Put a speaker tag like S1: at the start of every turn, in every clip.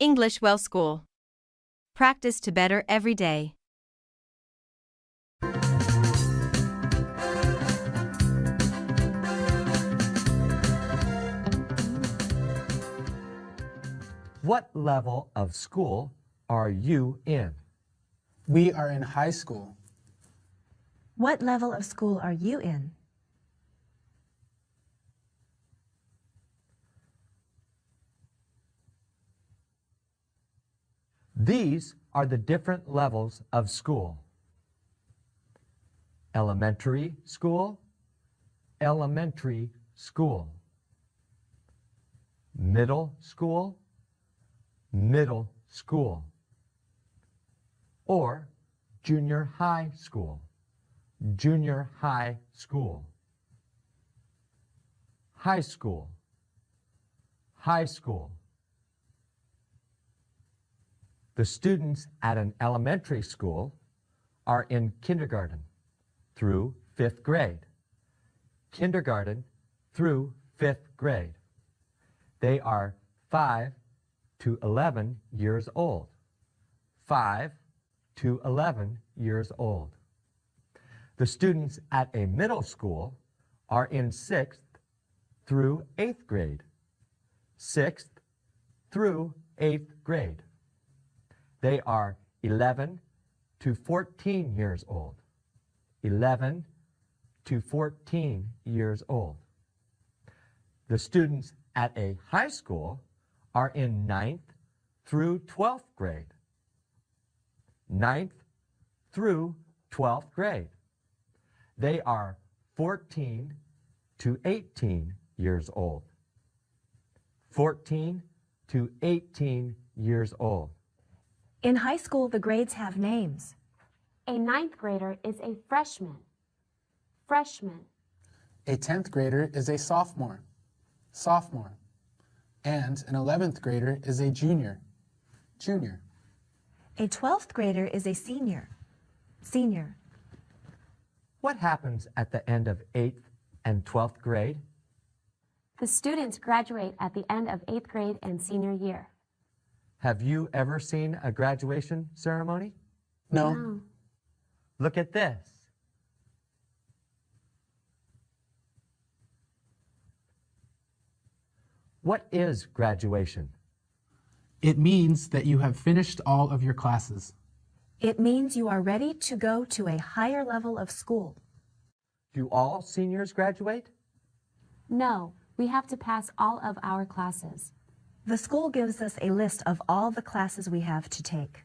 S1: English Well School. Practice to better every day.
S2: What level of school are you in?
S3: We are in high school.
S4: What level of school are you in?
S2: These are the different levels of school. Elementary school, elementary school. Middle school, middle school. Or junior high school, junior high school. High school, high school. The students at an elementary school are in kindergarten through 5th grade. Kindergarten through 5th grade. They are 5 to 11 years old. 5 to 11 years old. The students at a middle school are in 6th through 8th grade. 6th through 8th grade. They are 11 to 14 years old. 11 to 14 years old. The students at a high school are in 9th through 12th grade. 9th through 12th grade. They are 14 to 18 years old. 14 to 18 years old.
S4: In high school, the grades have names.
S5: A 9th grader is a freshman. Freshman.
S3: A 10th grader is a sophomore. Sophomore. And an 11th grader is a junior. Junior.
S4: A 12th grader is a senior. Senior.
S2: What happens at the end of 8th and 12th grade?
S5: The students graduate at the end of 8th grade and senior year.
S2: Have you ever seen a graduation ceremony?
S3: No.
S5: No.
S2: Look at this. What is graduation?
S3: It means that you have finished all of your classes.
S4: It means you are ready to go to a higher level of school.
S2: Do all seniors graduate?
S5: No, we have to pass all of our classes.
S4: The school gives us a list of all the classes we have to take.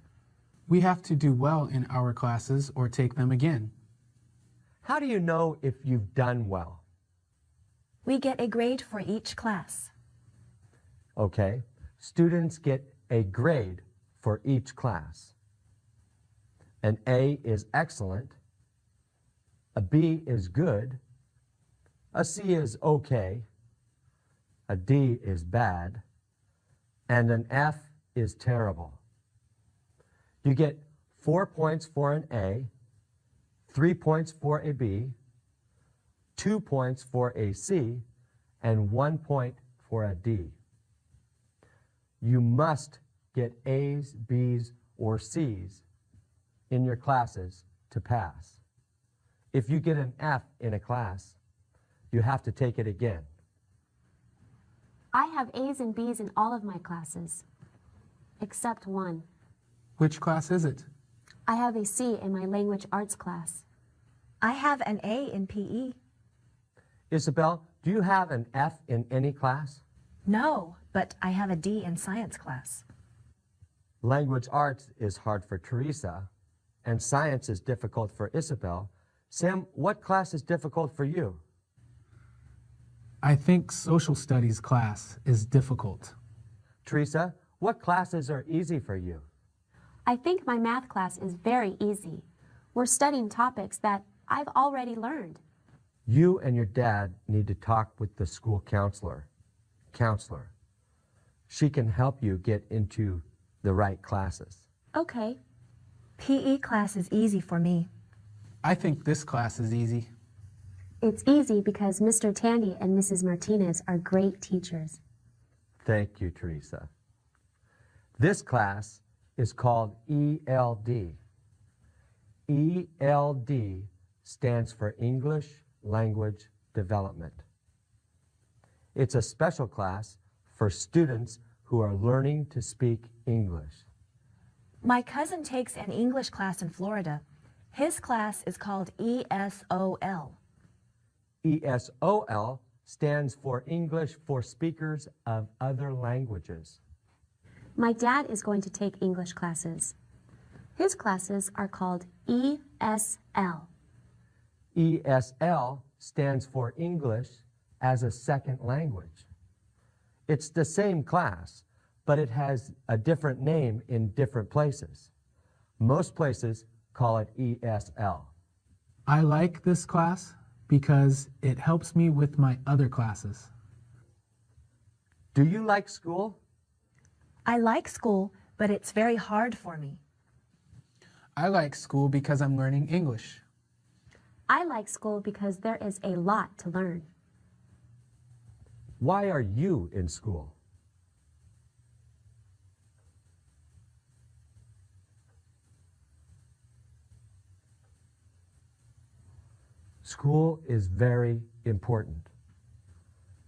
S3: We have to do well in our classes or take them again.
S2: How do you know if you've done well?
S4: We get a grade for each class.
S2: Okay, students get a grade for each class. An A is excellent, a B is good, a C is okay, a D is bad, and an F is terrible. You get 4 points for an A, 3 points for a B, 2 points for a C, and 1 point for a D. You must get A's, B's, or C's in your classes to pass. If you get an F in a class, you have to take it again.
S5: I have A's and B's in all of my classes, except one.
S3: Which class is it?
S5: I have a C in my language arts class.
S4: I have an A in PE.
S2: Isabel, do you have an F in any class?
S4: No, but I have a D in science class.
S2: Language arts is hard for Teresa, and science is difficult for Isabel. Sam, what class is difficult for you?
S3: I think social studies class is difficult.
S2: Teresa, what classes are easy for you?
S5: I think my math class is very easy. We're studying topics that I've already learned.
S2: You and your dad need to talk with the school counselor. She can help you get into the right classes.
S5: Okay.
S4: PE class is easy for me.
S3: I think this class is easy.
S5: It's easy because Mr. Tandy and Mrs. Martinez are great teachers.
S2: Thank you, Teresa. This class is called ELD. ELD stands for English Language Development. It's a special class for students who are learning to speak English.
S4: My cousin takes an English class in Florida. His class is called ESOL.
S2: ESOL stands for English for Speakers of Other Languages.
S5: My dad is going to take English classes. His classes are called ESL.
S2: ESL stands for English as a Second Language. It's the same class, but it has a different name in different places. Most places call it ESL.
S3: I like this class because it helps me with my other classes.
S2: Do you like school?
S4: I like school, but it's very hard for me.
S3: I like school because I'm learning English.
S5: I like school because there is a lot to learn.
S2: Why are you in school? School is very important.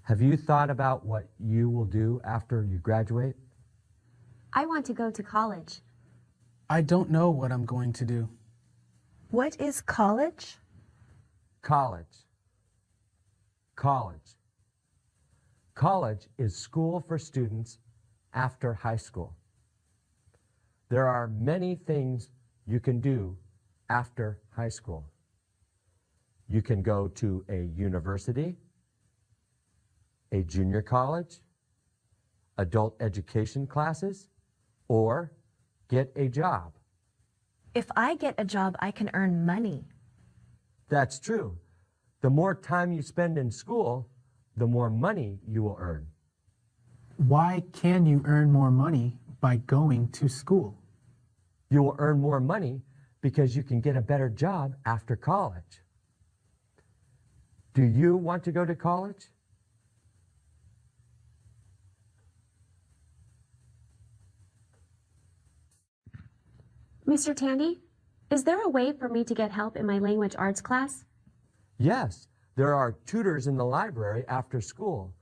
S2: Have you thought about what you will do after you graduate?
S5: I want to go to college.
S3: I don't know what I'm going to do.
S4: What is college?
S2: College. College. College is school for students after high school. There are many things you can do after high school. You can go to a university, a junior college, adult education classes, or get a job.
S4: If I get a job, I can earn money.
S2: That's true. The more time you spend in school, the more money you will earn.
S3: Why can you earn more money by going to school?
S2: You will earn more money because you can get a better job after college. Do you want to go to college?
S5: Mr. Tandy, is there a way for me to get help in my language arts class?
S2: Yes, there are tutors in the library after school.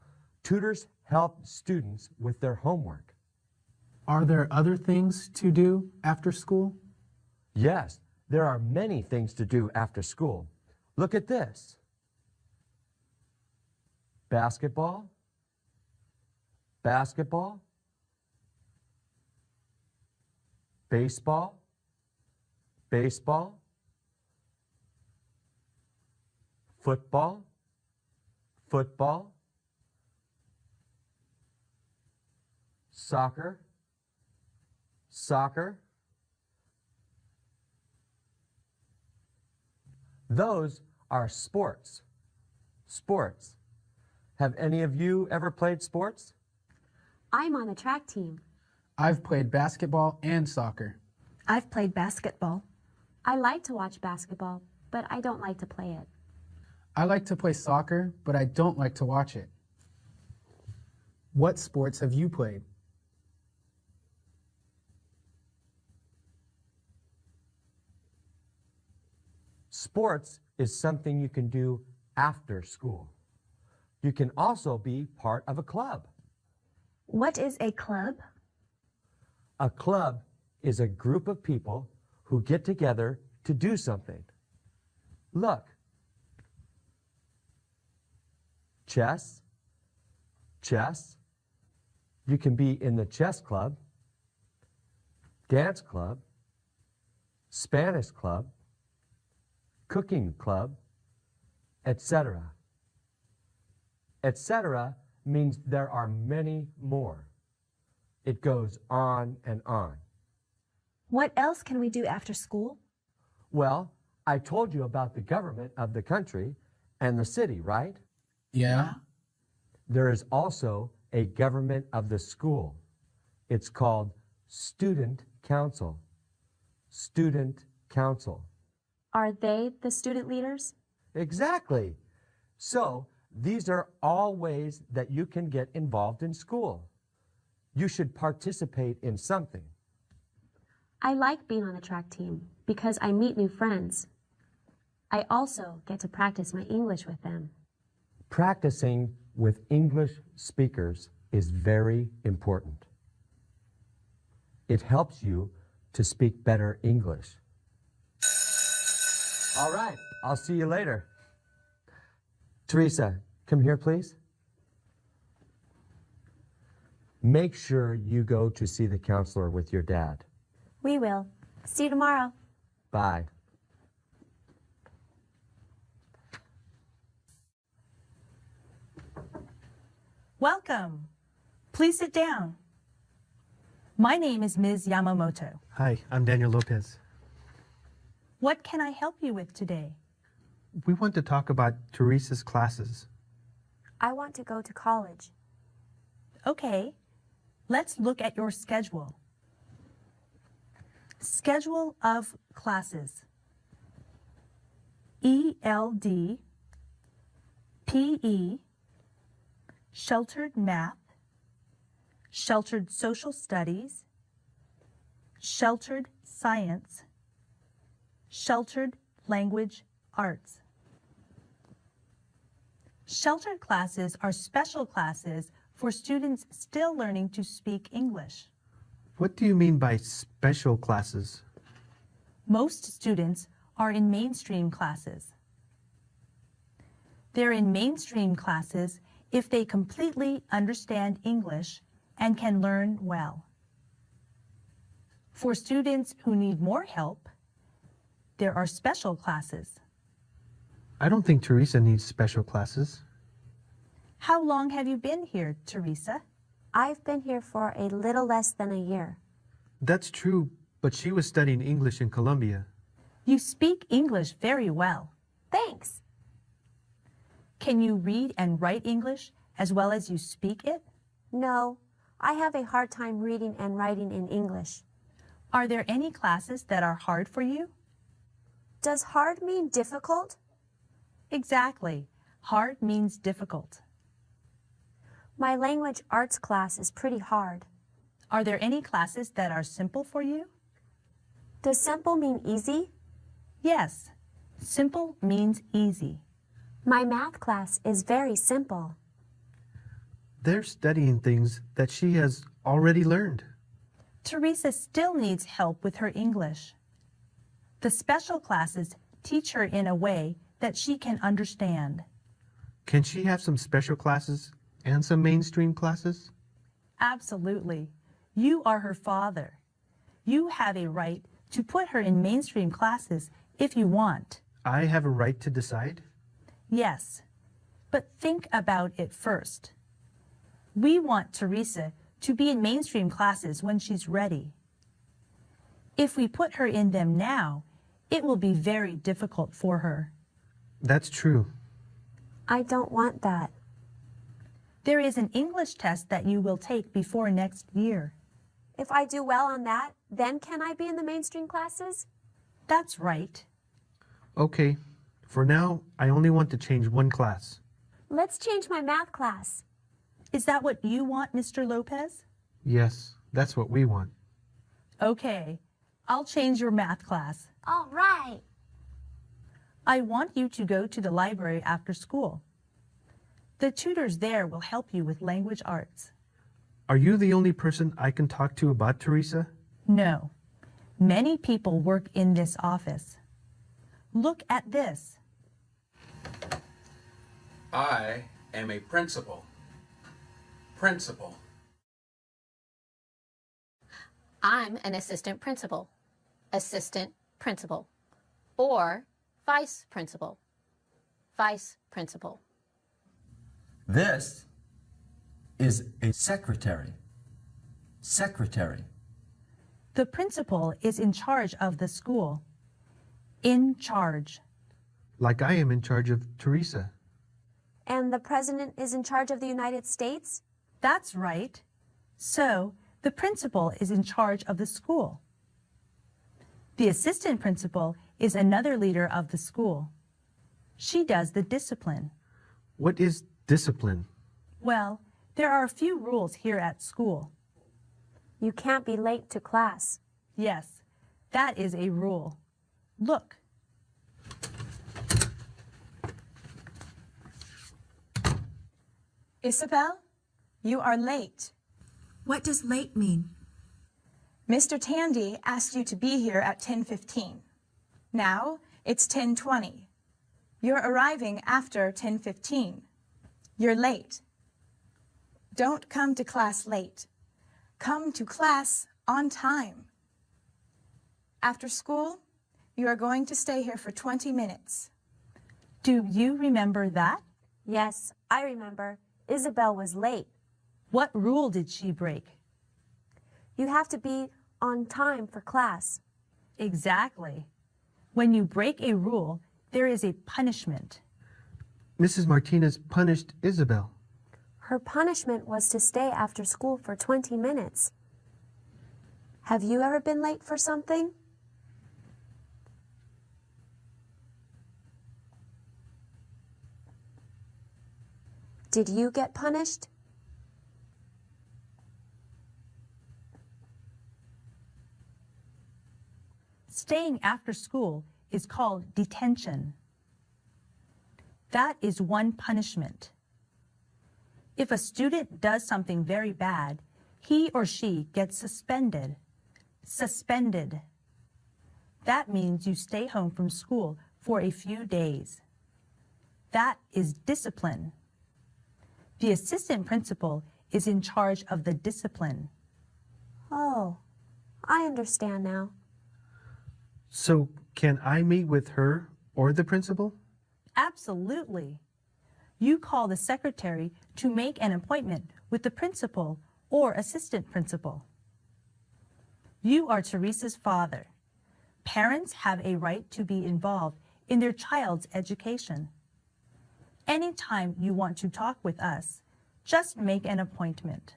S2: Tutors help students with their homework.
S3: Are there other things to do after school?
S2: Yes, there are many things to do after school. Look at this. Basketball, basketball, baseball, baseball, football, football, soccer, soccer. Those are sports. Sports. Have any of you ever played sports?
S5: I'm on the track team.
S3: I've played basketball and soccer.
S4: I've played basketball.
S5: I like to watch basketball, but I don't like to play it.
S3: I like to play soccer, but I don't like to watch it. What sports have you played?
S2: Sports is something you can do after school. You can also be part of a club.
S4: What is a club?
S2: A club is a group of people who get together to do something. Look. Chess, chess. You can be in the chess club, dance club, Spanish club, cooking club, etc. Etc. means there are many more. It goes on and on.
S4: What else can we do after school?
S2: Well, I told you about the government of the country and the city, right?
S3: Yeah?
S2: There is also a government of the school. It's called Student Council. Student Council.
S5: Are they the student leaders?
S2: Exactly. So, these are all ways that you can get involved in school. You should participate in something.
S5: I like being on the track team because I meet new friends. I also get to practice my English with them.
S2: Practicing with English speakers is very important. It helps you to speak better English. All right, I'll see you later. Teresa, come here, please. Make sure you go to see the counselor with your dad.
S5: We will. See you tomorrow.
S2: Bye.
S6: Welcome. Please sit down. My name is Ms. Yamamoto.
S7: Hi, I'm Daniel Lopez.
S6: What can I help you with today?
S7: We want to talk about Teresa's classes.
S5: I want to go to college.
S6: Okay, let's look at your schedule. Schedule of classes. ELD, PE, sheltered math, sheltered social studies, sheltered science, sheltered language arts. Sheltered classes are special classes for students still learning to speak English.
S7: What do you mean by special classes?
S6: Most students are in mainstream classes. They're in mainstream classes if they completely understand English and can learn well. For students who need more help, there are special classes.
S7: I don't think Teresa needs special classes.
S6: How long have you been here, Teresa?
S5: I've been here for a little less than a year.
S7: That's true, but she was studying English in Colombia.
S6: You speak English very well.
S5: Thanks.
S6: Can you read and write English as well as you speak it?
S5: No, I have a hard time reading and writing in English.
S6: Are there any classes that are hard for you?
S5: Does hard mean difficult?
S6: Exactly. Hard means difficult.
S5: My language arts class is pretty hard.
S6: Are there any classes that are simple for you?
S5: Does simple mean easy?
S6: Yes. Simple means easy.
S5: My math class is very simple.
S7: They're studying things that she has already learned.
S6: Teresa still needs help with her English. The special classes teach her in a way that she can understand.
S7: Can she have some special classes and some mainstream classes?
S6: Absolutely. You are her father. You have a right to put her in mainstream classes if you want.
S7: I have a right to decide?
S6: Yes, but think about it first. We want Teresa to be in mainstream classes when she's ready. If we put her in them now, it will be very difficult for her.
S7: That's true.
S5: I don't want that.
S6: There is an English test that you will take before next year.
S5: If I do well on that, then can I be in the mainstream classes?
S6: That's right.
S7: Okay, for now, I only want to change one class.
S5: Let's change my math class.
S6: Is that what you want, Mr. Lopez?
S7: Yes, that's what we want.
S6: Okay, I'll change your math class.
S5: All right.
S6: I want you to go to the library after school. The tutors there will help you with language arts.
S7: Are you the only person I can talk to about Teresa?
S6: No, many people work in this office. Look at this.
S8: I am a principal. Principal.
S9: I'm an assistant principal, assistant principal, or vice principal, vice principal.
S2: This is a secretary. Secretary.
S6: The principal is in charge of the school. In charge.
S7: Like I am in charge of Teresa.
S5: And the president is in charge of the United States?
S6: That's right. So, the principal is in charge of the school. The assistant principal is another leader of the school. She does the discipline.
S7: What is discipline?
S6: Well, there are a few rules here at school.
S5: You can't be late to class.
S6: Yes, that is a rule. Look.
S10: Isabel, you are late.
S4: What does late mean?
S10: Mr. Tandy asked you to be here at 10:15. Now it's 10:20. You're arriving after 10:15. You're late. Don't come to class late. Come to class on time. After school, you are going to stay here for 20 minutes.
S6: Do you remember that?
S5: Yes, I remember. Isabel was late.
S6: What rule did she break?
S5: You have to be on time for class.
S6: Exactly. When you break a rule, there is a punishment.
S7: Mrs. Martinez punished Isabel.
S5: Her punishment was to stay after school for 20 minutes. Have you ever been late for something? Did you get punished?
S6: Staying after school is called detention. That is one punishment. If a student does something very bad, he or she gets suspended. Suspended. That means you stay home from school for a few days. That is discipline. The assistant principal is in charge of the discipline.
S5: Oh, I understand now.
S7: So can I meet with her or the principal?
S6: Absolutely. You call the secretary to make an appointment with the principal or assistant principal. You are Teresa's father. Parents have a right to be involved in their child's education. Anytime you want to talk with us, just make an appointment.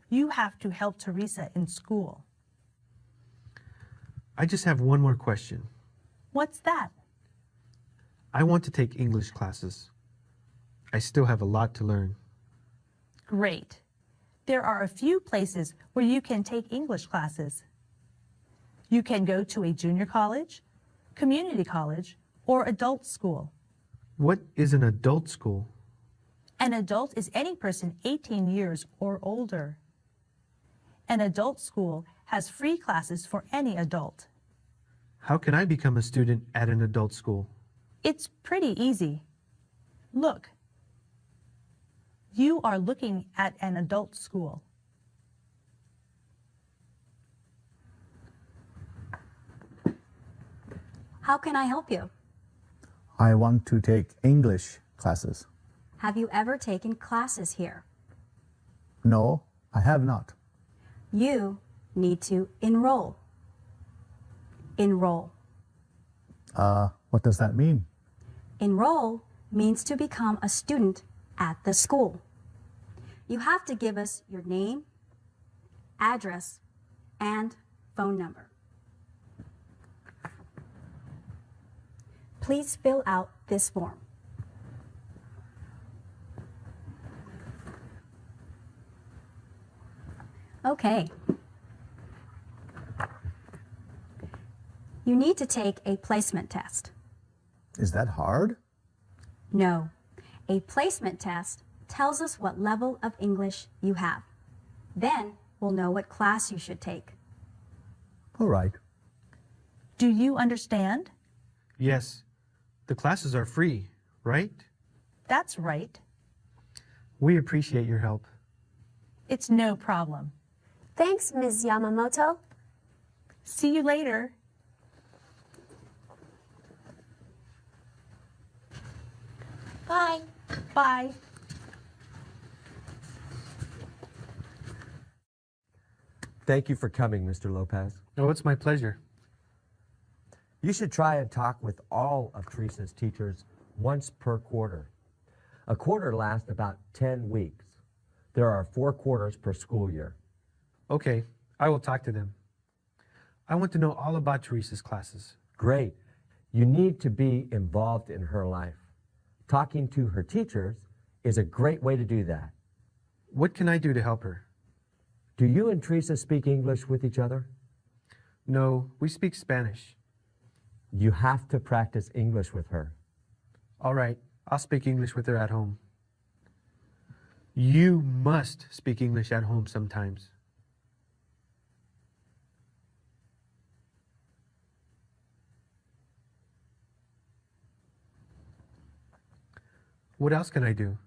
S6: You have to help Teresa in school.
S7: I just have one more question.
S6: What's that?
S7: I want to take English classes. I still have a lot to learn.
S6: Great. There are a few places where you can take English classes. You can go to a junior college, community college, or adult school.
S7: What is an adult school?
S6: An adult is any person 18 years or older. An adult school has free classes for any adult.
S7: How can I become a student at an adult school?
S6: It's pretty easy. Look. You are looking at an adult school.
S11: How can I help you?
S12: I want to take English classes.
S11: Have you ever taken classes here?
S12: No, I have not.
S11: You need to enroll. Enroll.
S12: What does that mean?
S11: Enroll means to become a student at the school. You have to give us your name, address, and phone number. Please fill out this form. Okay. You need to take a placement test.
S12: Is that hard?
S11: No. A placement test tells us what level of English you have. Then we'll know what class you should take.
S12: All right.
S6: Do you understand?
S7: Yes. The classes are free, right?
S6: That's right.
S7: We appreciate your help.
S6: It's no problem.
S5: Thanks, Ms. Yamamoto.
S6: See you later.
S5: Bye.
S6: Bye.
S2: Thank you for coming, Mr. Lopez.
S7: Oh, it's my pleasure.
S2: You should try and talk with all of Teresa's teachers once per quarter. A quarter lasts about 10 weeks. There are 4 quarters per school year.
S7: Okay, I will talk to them. I want to know all about Teresa's classes.
S2: Great. You need to be involved in her life. Talking to her teachers is a great way to do that.
S7: What can I do to help her?
S2: Do you and Teresa speak English with each other?
S7: No, we speak Spanish.
S2: You have to practice English with her.
S7: All right, I'll speak English with her at home. You must speak English at home sometimes. What else can I do?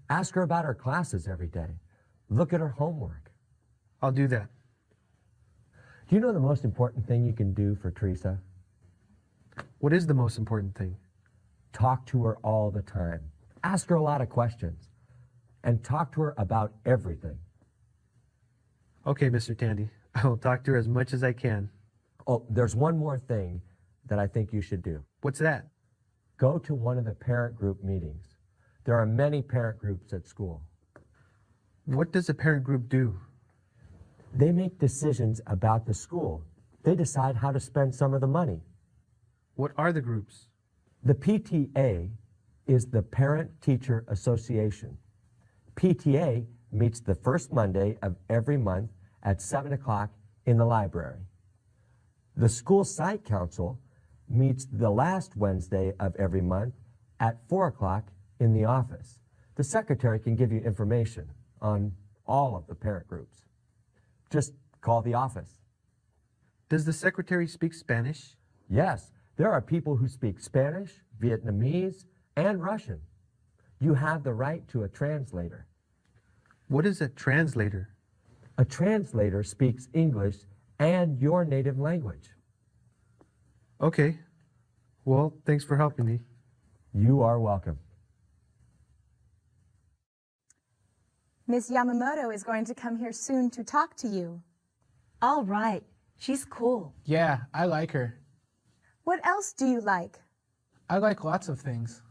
S2: Ask her about her classes every day. Look at her homework.
S7: I'll do that.
S2: Do you know the most important thing you can do for Teresa?
S7: What is the most important thing?
S2: Talk to her all the time. Ask her a lot of questions. And talk to her about everything.
S7: Okay, Mr. Tandy. I will talk to her as much as I can.
S2: Oh, there's one more thing that I think you should do.
S7: What's that?
S2: Go to one of the parent group meetings. There are many parent groups at school.
S7: What does a parent group do?
S2: They make decisions about the school. They decide how to spend some of the money.
S7: What are the groups?
S2: The PTA is the Parent Teacher Association. PTA meets the first Monday of every month at 7 o'clock in the library. The School Site Council meets the last Wednesday of every month at 4 o'clock in the office. The secretary can give you information on all of the parent groups. Just call the office.
S7: Does the secretary speak Spanish?
S2: Yes, there are people who speak Spanish, Vietnamese, and Russian. You have the right to a translator.
S7: What is a translator?
S2: A translator speaks English and your native language.
S7: Okay. Well, thanks for helping me.
S2: You are welcome.
S10: Miss Yamamoto is going to come here soon to talk to you.
S4: All right. She's cool.
S3: Yeah, I like her.
S10: What else do you like?
S3: I like lots of things.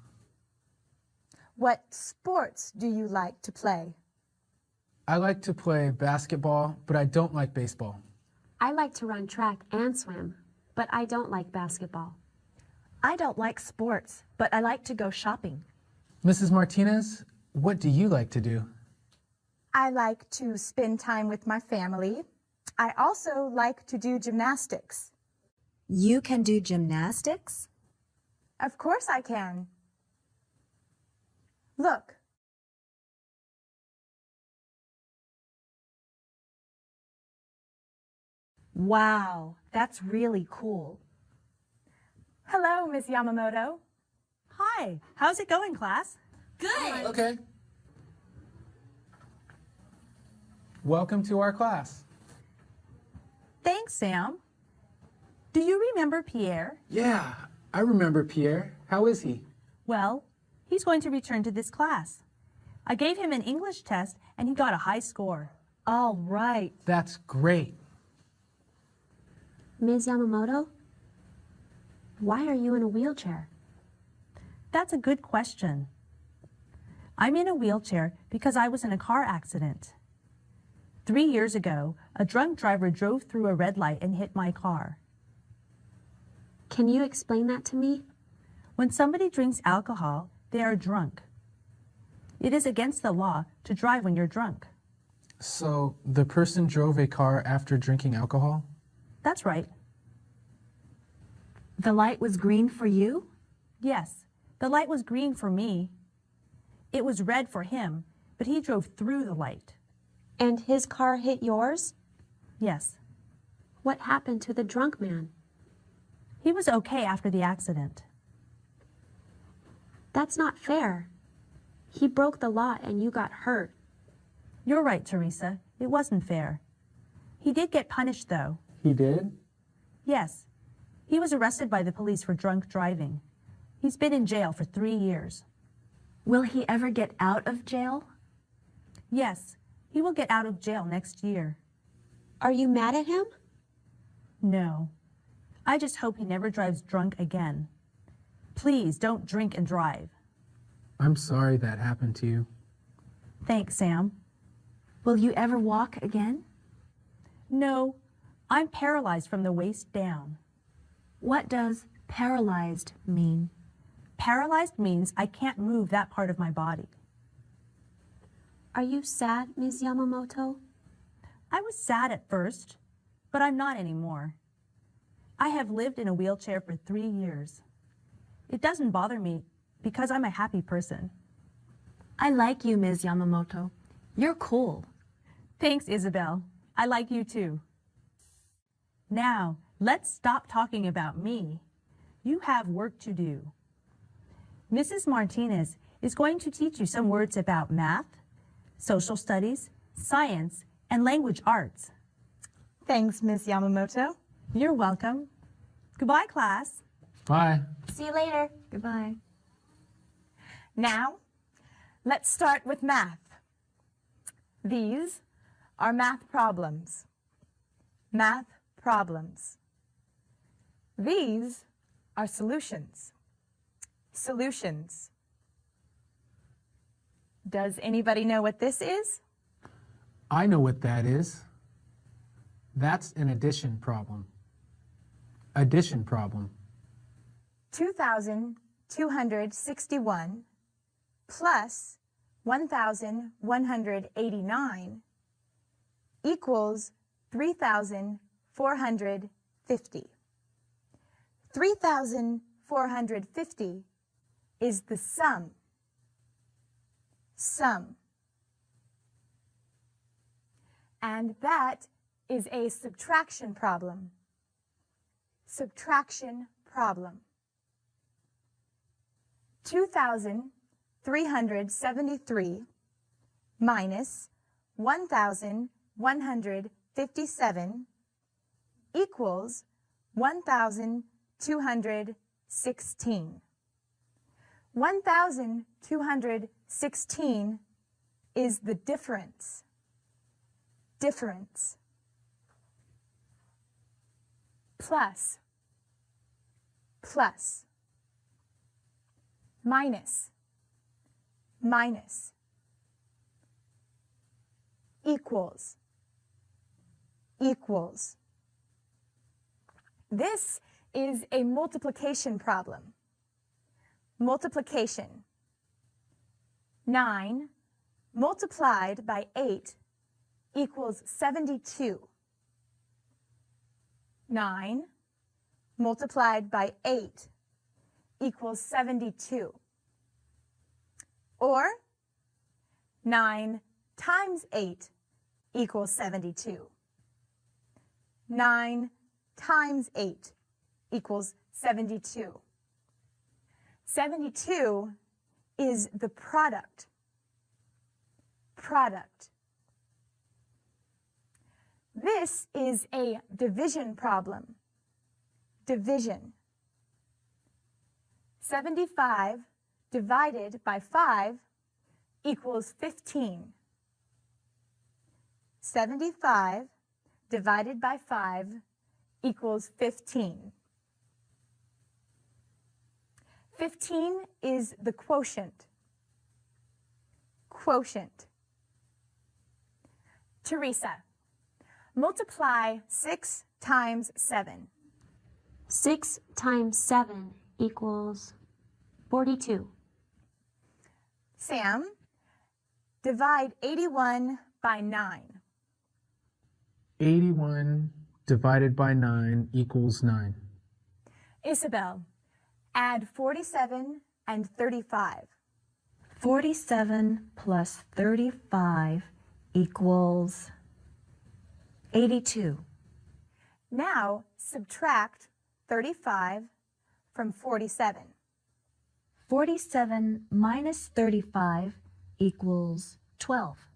S10: What sports do you like to play?
S3: I like to play basketball, but I don't like baseball.
S5: I like to run track and swim, but I don't like basketball.
S4: I don't like sports, but I like to go shopping.
S3: Mrs. Martinez, what do you like to do?
S10: I like to spend time with my family. I also like to do gymnastics.
S11: You can do gymnastics?
S10: Of course I can. Look.
S4: Wow, that's really cool.
S10: Hello, Miss Yamamoto.
S6: Hi, how's it going, class?
S9: Good.
S3: Okay. Welcome to our class.
S6: Thanks, Sam. Do you remember Pierre?
S3: Yeah, I remember Pierre. How is he?
S6: Well, he's going to return to this class. I gave him an English test and he got a high score.
S4: All right.
S3: That's great.
S5: Ms. Yamamoto, why are you in a wheelchair?
S6: That's a good question. I'm in a wheelchair because I was in a car accident. 3 years ago, a drunk driver drove through a red light and hit my car.
S5: Can you explain that to me?
S6: When somebody drinks alcohol, they are drunk. It is against the law to drive when you're drunk.
S3: So the person drove a car after drinking alcohol?
S6: That's right.
S4: The light was green for you?
S6: Yes, the light was green for me. It was red for him, but he drove through the light.
S5: And his car hit yours?
S6: Yes.
S5: What happened to the drunk man?
S6: He was okay after the accident.
S5: That's not fair. He broke the law and you got hurt.
S6: You're right, Teresa. It wasn't fair. He did get punished, though.
S3: He did?
S6: Yes. He was arrested by the police for drunk driving. He's been in jail for 3 years.
S4: Will he ever get out of jail?
S6: Yes. He will get out of jail next year.
S5: Are you mad at him?
S6: No. I just hope he never drives drunk again. Please don't drink and drive.
S3: I'm sorry that happened to you.
S6: Thanks, Sam.
S4: Will you ever walk again?
S6: No. I'm paralyzed from the waist down.
S4: What does paralyzed mean?
S6: Paralyzed means I can't move that part of my body.
S5: Are you sad, Ms. Yamamoto?
S6: I was sad at first, but I'm not anymore. I have lived in a wheelchair for 3 years. It doesn't bother me because I'm a happy person.
S4: I like you, Ms. Yamamoto. You're cool.
S6: Thanks, Isabel. I like you too. Now, let's stop talking about me. You have work to do. Mrs. Martinez is going to teach you some words about math, social studies, science, and language arts.
S10: Thanks, Ms. Yamamoto.
S6: You're welcome. Goodbye, class.
S3: Bye.
S4: See you later. Goodbye.
S10: Now, let's start with math. These are math problems. Math problems. These are solutions. Solutions. Does anybody know what this is?
S3: I know what that is. That's an addition problem. Addition problem.
S10: 2,261 plus 1,189 equals 3,450. 3,450 is the sum. Sum. And that is a subtraction problem. Subtraction problem. 2,373 minus 1,157 equals 1,216. 1,216 is the difference. Difference. Plus. Plus. Minus. Minus. Equals. Equals. This is a multiplication problem. Multiplication. 9 multiplied by 8 equals 72. 9 multiplied by 8 equals 72. Or 9 times 8 equals 72. 9 times 8 equals 72. 72 is the product. Product. This is a division problem. Division. 75 divided by 5 equals 15. 75 divided by 5 equals 15. 15 is the quotient. Quotient. Teresa, multiply 6 times 7.
S5: 6 times 7 equals 42.
S10: Sam, divide 81 by 9.
S3: 81 divided by 9 equals 9.
S10: Isabel, add 47 and 35.
S4: 47 plus 35 equals 82.
S10: Now subtract 35 from 47.
S4: 47 minus 35 equals 12.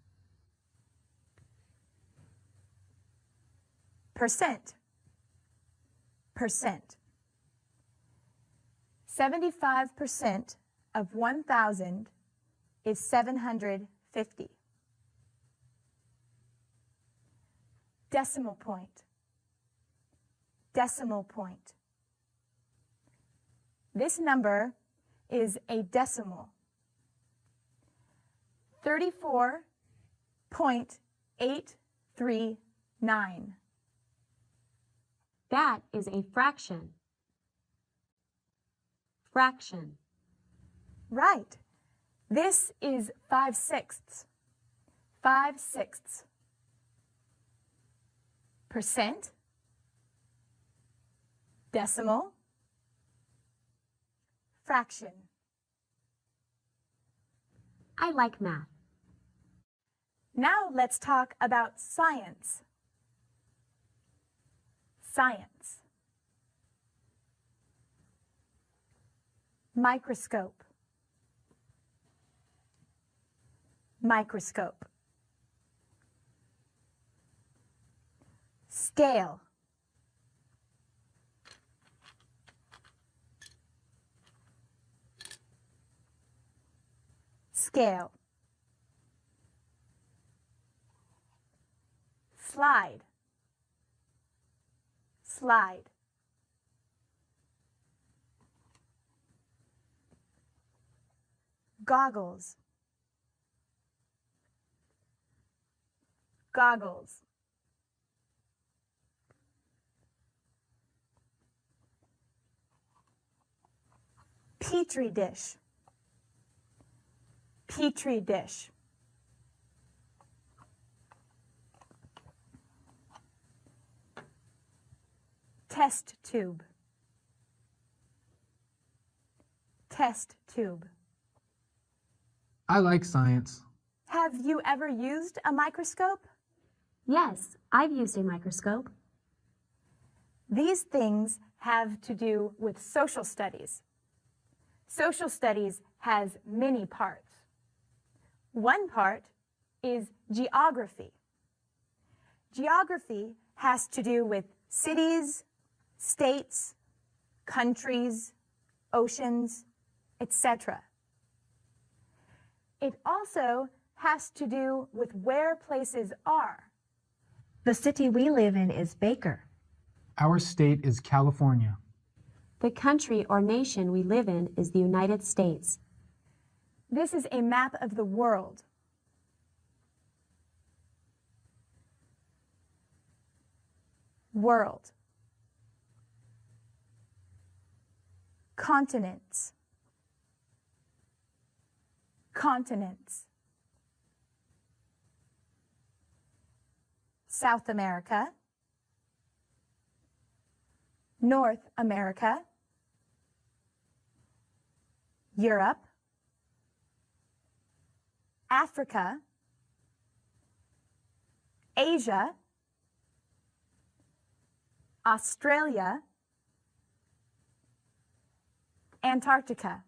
S10: Percent. Percent. 75% of 1,000 is 750. Decimal point. Decimal point. This number is a decimal. 34.839.
S5: That is a fraction. Fraction.
S10: Right. This is 5/6. 5/6. percent, decimal, fraction.
S5: I like math.
S10: Now let's talk about science. Science. Microscope. Microscope. Scale. Scale. Slide. Slide. Goggles. Goggles. Petri dish. Petri dish. Test tube. Test tube.
S3: I like science.
S10: Have you ever used a microscope?
S5: Yes, I've used a microscope.
S10: These things have to do with social studies. Social studies has many parts. One part is geography. Geography has to do with cities, states, countries, oceans, etc. It also has to do with where places are.
S4: The city we live in is Baker.
S3: Our state is California.
S5: The country or nation we live in is the United States.
S10: This is a map of the world. World. Continents. Continents. South America. North America. Europe. Africa. Asia. Australia. Antarctica.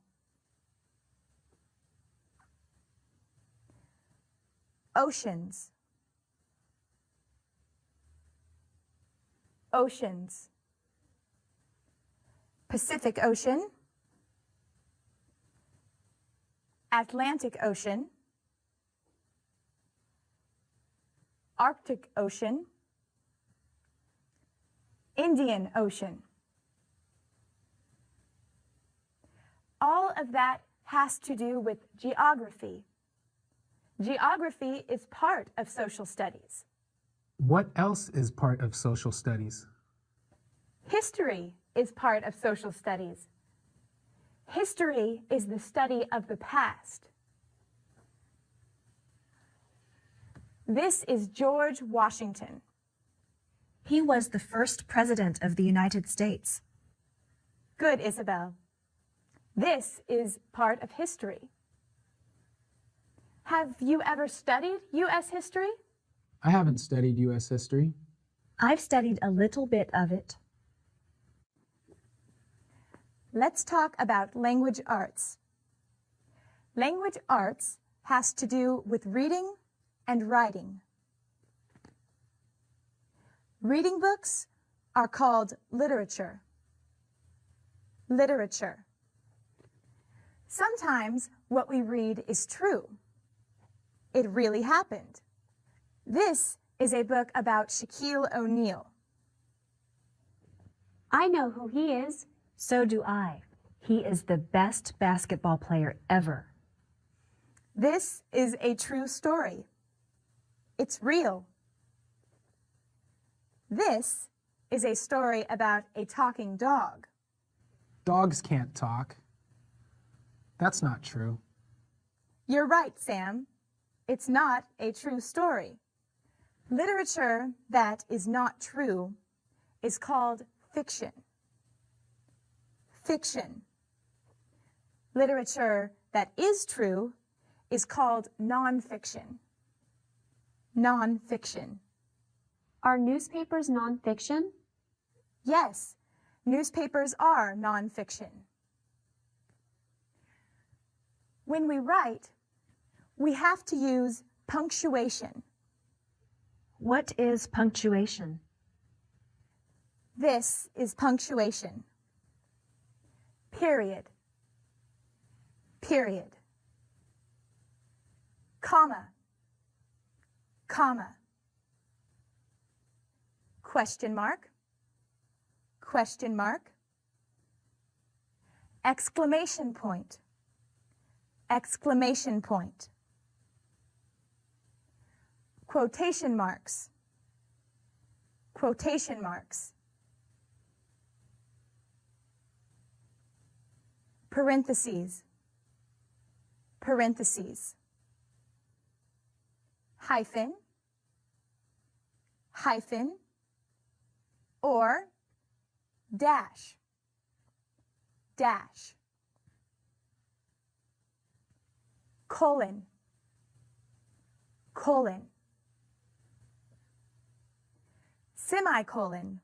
S10: Oceans. Oceans. Pacific Ocean. Atlantic Ocean. Arctic Ocean. Indian Ocean. All of that has to do with geography. Geography is part of social studies.
S3: What else is part of social studies?
S10: History is part of social studies. History is the study of the past. This is George Washington.
S4: He was the first president of the United States.
S10: Good, Isabel. This is part of history. Have you ever studied U.S. history?
S3: I haven't studied U.S. history.
S4: I've studied a little bit of it.
S10: Let's talk about language arts. Language arts has to do with reading and writing. Reading books are called literature. Literature. Sometimes what we read is true. It really happened. This is a book about Shaquille O'Neal.
S5: I know who he is.
S4: So do I. He is the best basketball player ever.
S10: This is a true story. It's real. This is a story about a talking dog.
S3: Dogs can't talk. That's not true.
S10: You're right, Sam. It's not a true story. Literature that is not true is called fiction. Fiction. Literature that is true is called nonfiction. Nonfiction.
S5: Are newspapers nonfiction?
S10: Yes, newspapers are nonfiction. When we write, we have to use punctuation.
S4: What is punctuation?
S10: This is punctuation. Period. Period. Comma. Comma. Question mark. Question mark. Exclamation point. Exclamation point. Quotation marks. Quotation marks. Parentheses. Parentheses. Hyphen. Hyphen. Or dash. Dash. Colon. Colon. Semicolon.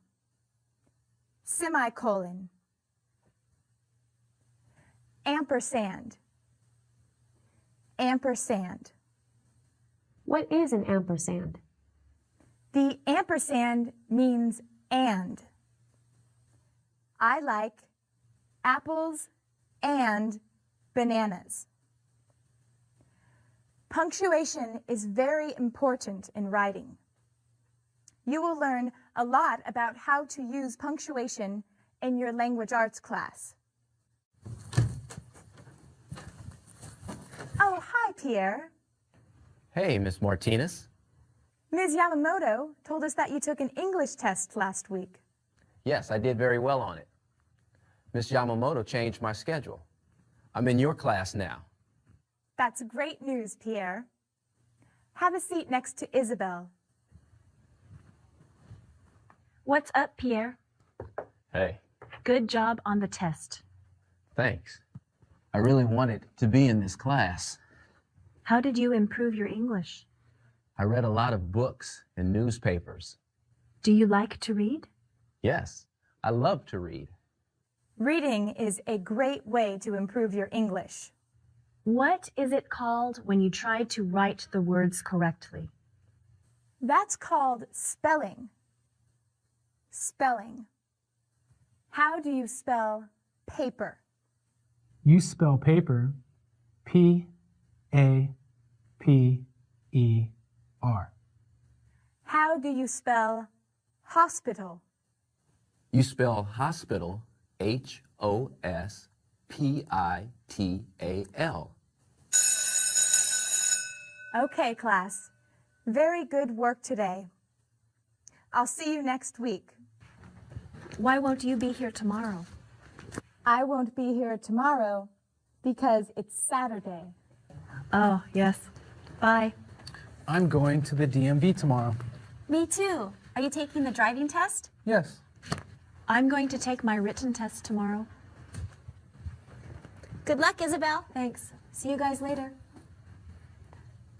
S10: Semicolon. Ampersand. Ampersand.
S5: What is an ampersand?
S10: The ampersand means and. I like apples and bananas. Punctuation is very important in writing. You will learn a lot about how to use punctuation in your language arts class. Oh, hi, Pierre.
S13: Hey, Miss Martinez.
S10: Ms. Yamamoto told us that you took an English test last week.
S13: Yes, I did very well on it. Miss Yamamoto changed my schedule. I'm in your class now.
S10: That's great news, Pierre. Have a seat next to Isabel.
S4: What's up, Pierre?
S13: Hey,
S4: Good job on the test.
S13: thanks. I really wanted to be in this class.
S4: How did you improve your English?
S13: I read a lot of books and newspapers.
S4: Do you like to read?
S13: Yes, I love to read.
S10: Reading is a great way to improve your English.
S4: What is it called when you try to write the words correctly?
S10: That's called spelling. Spelling. How do you spell paper?
S14: You spell paper P-A-P-E-R.
S10: How do you spell hospital?
S13: You spell hospital H-O-S-P-I-T-A-L.
S10: Okay, class. Very good work today. I'll see you next week.
S4: Why won't you be here tomorrow?
S10: I won't be here tomorrow because it's Saturday.
S4: Oh, yes. Bye.
S3: I'm going to the DMV tomorrow.
S11: Me too. Are you taking the driving test?
S3: Yes.
S4: I'm going to take my written test tomorrow.
S11: Good luck, Isabel.
S4: Thanks.
S11: See you guys later.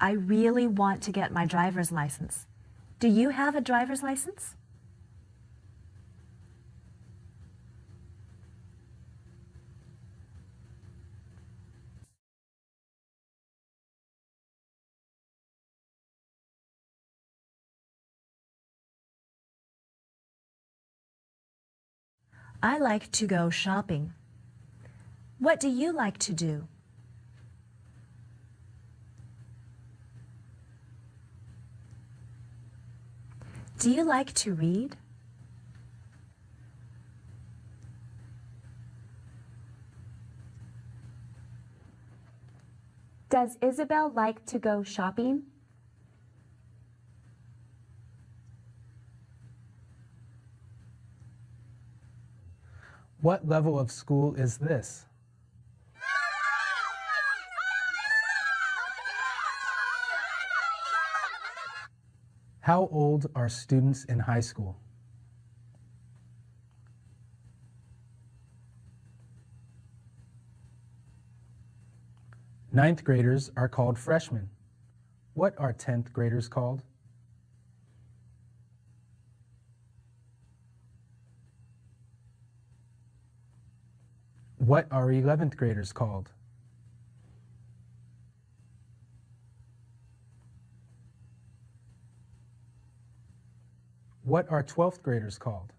S4: I really want to get my driver's license. Do you have a driver's license? I like to go shopping. What do you like to do? Do you like to read?
S5: Does Isabel like to go shopping?
S3: What level of school is this? How old are students in high school? Ninth graders are called freshmen. What are 10th graders called? What are 11th graders called? What are 12th graders called?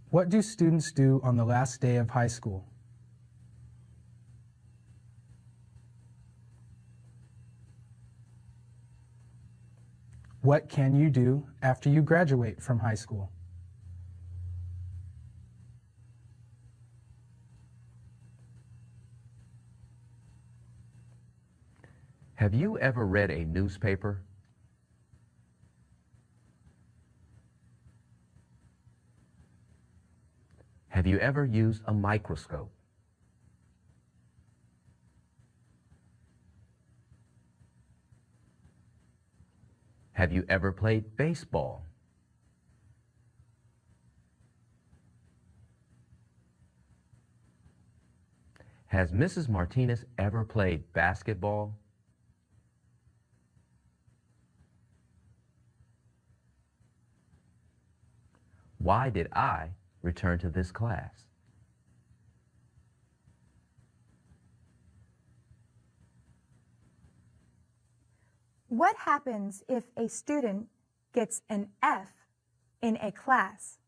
S3: What do students do on the last day of high school? What can you do after you graduate from high school?
S13: Have you ever read a newspaper? Have you ever used a microscope? Have you ever played baseball? Has Mrs. Martinez ever played basketball? Why did I return to this class?
S10: What happens if a student gets an F in a class?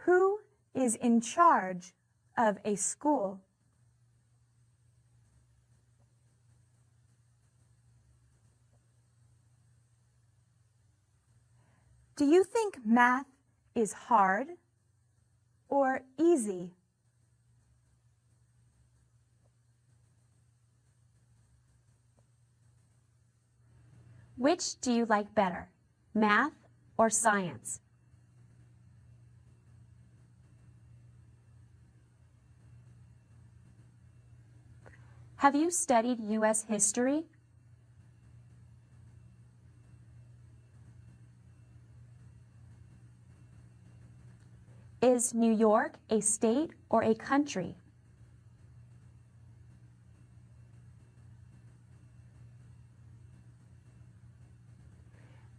S10: Who is in charge of a school? Do you think math is hard or easy?
S5: Which do you like better, math or science? Have you studied U.S. history? Is New York a state or a country?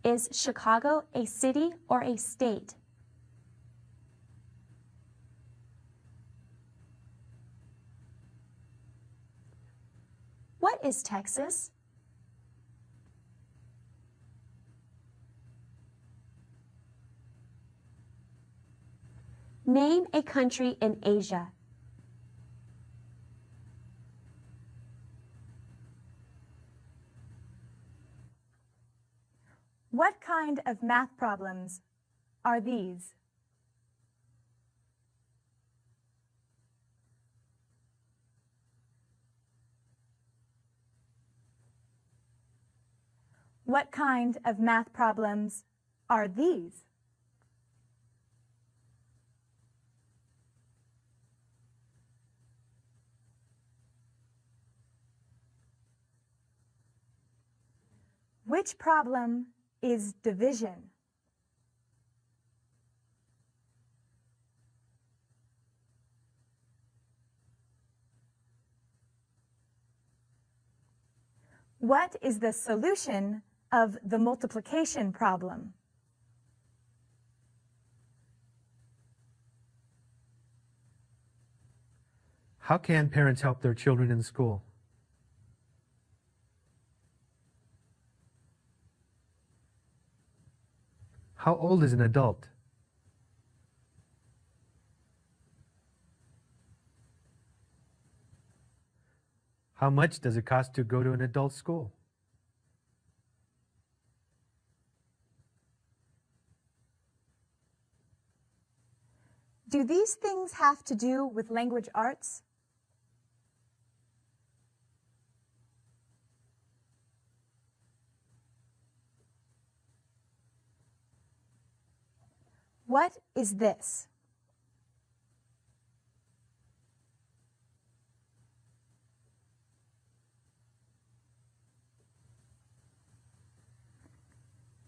S5: Is Chicago a city or a state? What is Texas? Name a country in Asia.
S10: What kind of math problems are these? What kind of math problems are these? Which problem is division? What is the solution of the multiplication problem?
S7: How can parents help their children in school? How old is an adult? How much does it cost to go to an adult school?
S10: Do these things have to do with language arts? What is this?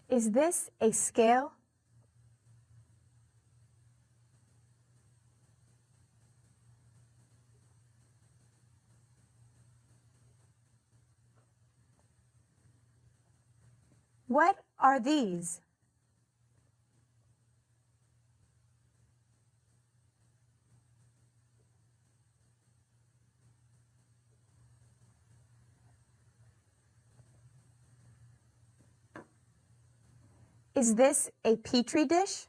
S10: Is this a scale? What are these? Is this a petri dish?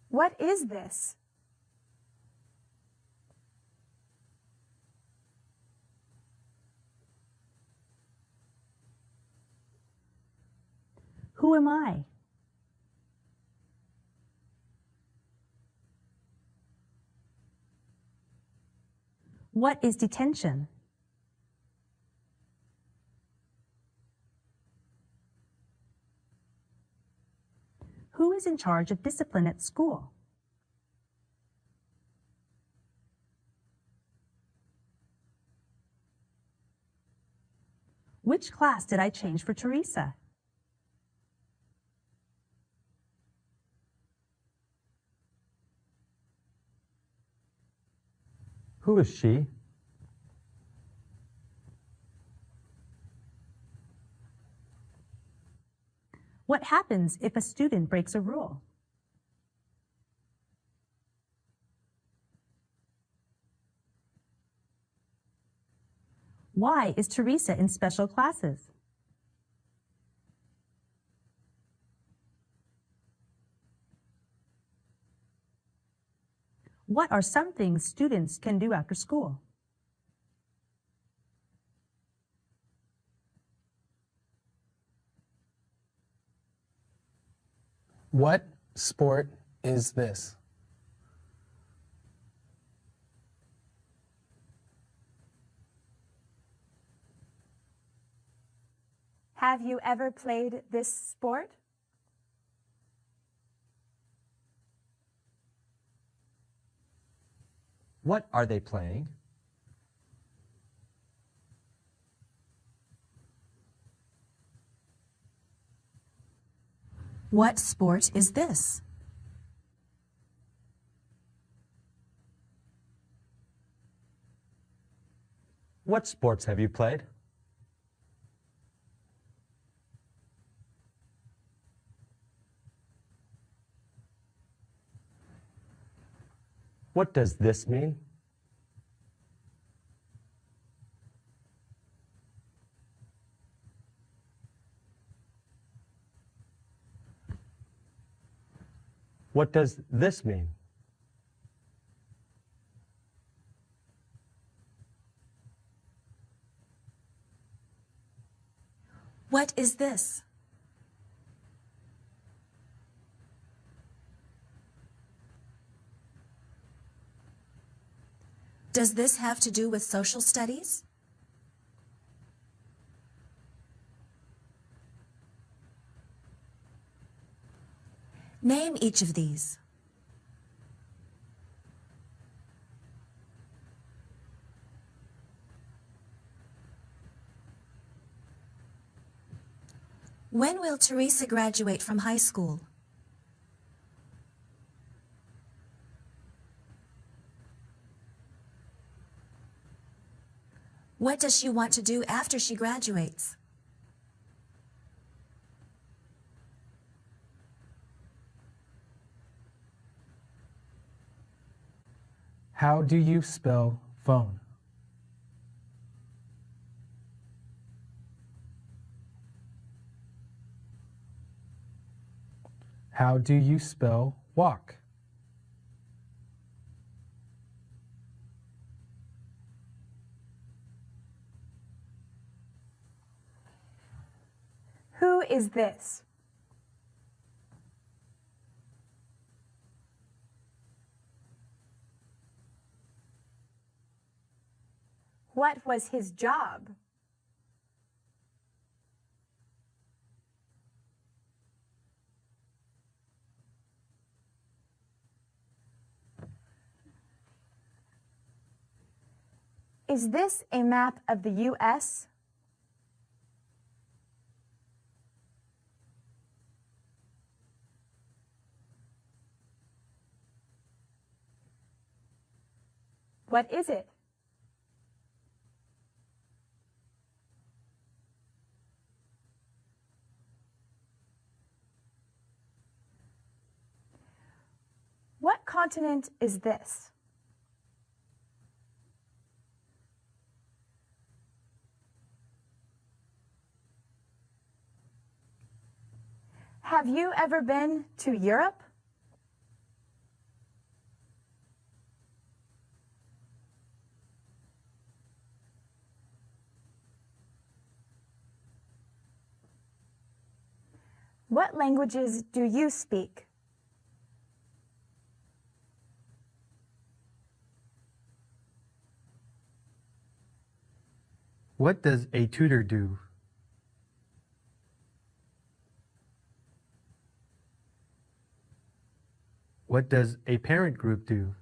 S10: What is this?
S6: Who am I? What is detention? Who is in charge of discipline at school? Which class did I change for Teresa?
S2: Who is she?
S6: What happens if a student breaks a rule? Why is Teresa in special classes? What are some things students can do after school?
S3: What sport is this?
S10: Have you ever played this sport?
S2: What are they playing?
S4: What sport is this?
S2: What sports have you played? What does this mean? What does this mean?
S4: What is this? Does this have to do with social studies? Name each of these. When will Teresa graduate from high school? What does she want to do after she graduates?
S3: How do you spell phone? How do you spell walk?
S10: Who is this? What was his job? Is this a map of the U.S.? What is it? What continent is this? Have you ever been to Europe? What languages do you speak?
S7: What does a tutor do? What does a parent group do?